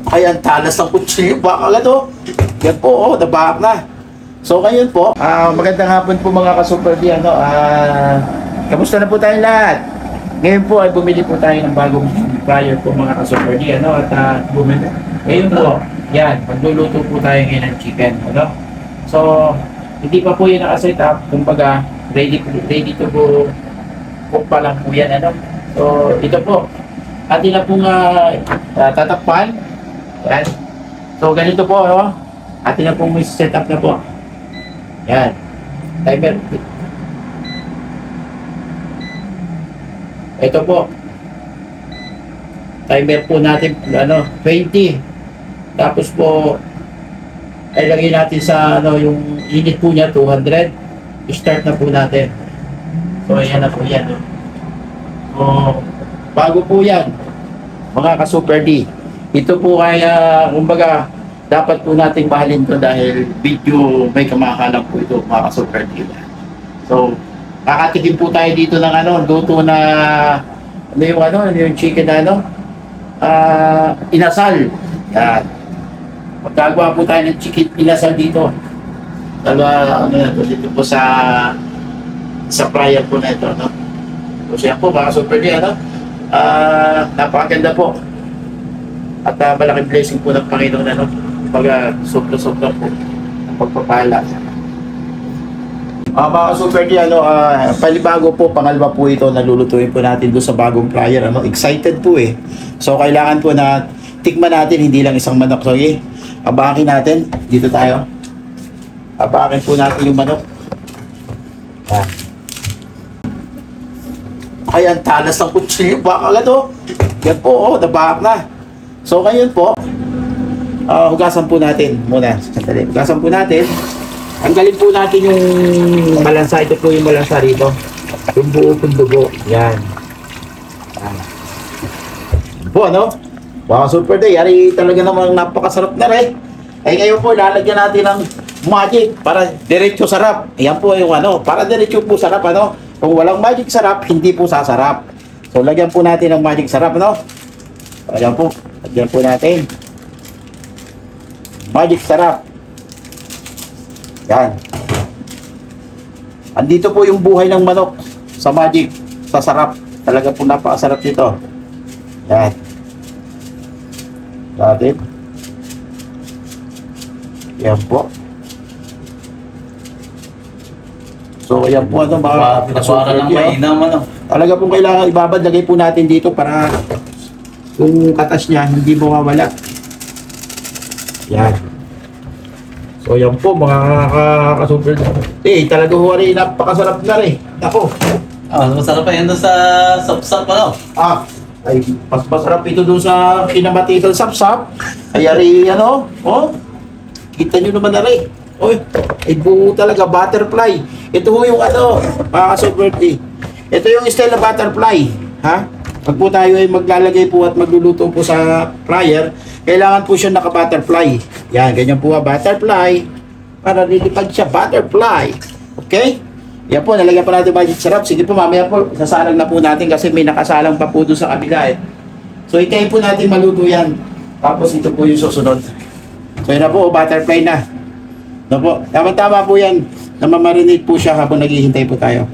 Ay, ang talas ng kutsilyo. Baka agad oh. Yan po, oh, nabahak na. So, ngayon po, magandang hapon po mga ka-Super D. Kamusta na po tayong lahat? Ngayon po ay bumili po tayo ng bagong fryer po mga ka-Super D. Bumili. Ngayon po, yan, magluluto po tayo ngayon ng chicken. So, hindi pa po yan nakaset up. Kumbaga, ready to go cook pa lang po yan. So, ito po. Atin na pong tatakpan. Yan. So, ganito po, atin na pong set up na po. Yan. Timer. Ito po. Timer po natin, 20. Tapos po, ay lagay natin sa, yung init po niya, 200. Start na po natin. So, ayan na po yan. So, bago po yan, mga ka-Super D. Ito po ay, kumbaga, dapat po nating mahalin to dahil video may kamakalang po ito, mga ka-Super D. So, kakatikim po tayo dito ng luto na, yung chicken na, inasal. Yan. Magkagawa po tayo ng chicken inasal dito. Dito po sa fryer po na ito, So, siya po, mga Super D, napakaganda po. At malaking blessing po ng Panginoon, sobra-sobra po ang pagpapala. Mga Super D, palibago po, pangalawa po ito, nalulutuin po natin doon sa bagong fryer. Excited po eh. So, kailangan po na tikman natin, hindi lang isang manok. So, abakin natin. Dito tayo. Abakin po natin yung manok. Ay, ang talas ng kutsilyo. Baka agad oh. Yan po, oh, nabahak na. So, ngayon po, hugasan po natin muna. Sandali. Hugasan po natin. Tanggalin po natin yung malansa. Ito po yung malansa rito. Yung buo pong dugo. Yan. Yan po, Wow, Super D. Yari talaga namang napakasarap na rin. Ay, ngayon po, lalagyan natin ng magic para diretso sarap. Yan po yung para diretso po sarap, Kung walang magic sarap, hindi po sasarap. So, lagyan po natin ng magic sarap, Ayan po. Lagyan po natin. Magic sarap. Yan. Andito po yung buhay ng manok sa magic, sa sarap. Talaga po napakasarap nito. Yan. Natin. Yan po. So, ayan po mga Para lang mainam, Talaga pong kailangan ibabad, lagay po natin dito para yung katas niya hindi mawawala. Yan. So, ayan po mga ka-Super D. Talaga ho rin, napakasarap na rin. Ako. Masarap pa yan doon sa sapsap, Ay, mas masarap ito doon sa kinamatisan sapsap. Ay, kita nyo naman na rin. Buo talaga, butterfly. Ito ho yung mga Super D. Ito yung style na butterfly. Pag po tayo ay maglalagay po at magluluto po sa fryer, kailangan po siya naka-butterfly. Yan, ganyan po butterfly. Para lilipad siya, butterfly. Okay? Yan po, nalagyan po natin magic sarap. Sige po, mamaya po, sasalang na po natin kasi may nakasalang pa po doon sa kabila So, itayin po natin maluto yan. Tapos ito po yung susunod. So, yun na po, butterfly na. Po, tama-tama po yan. Namamarinate po siya habang naghihintay po tayo.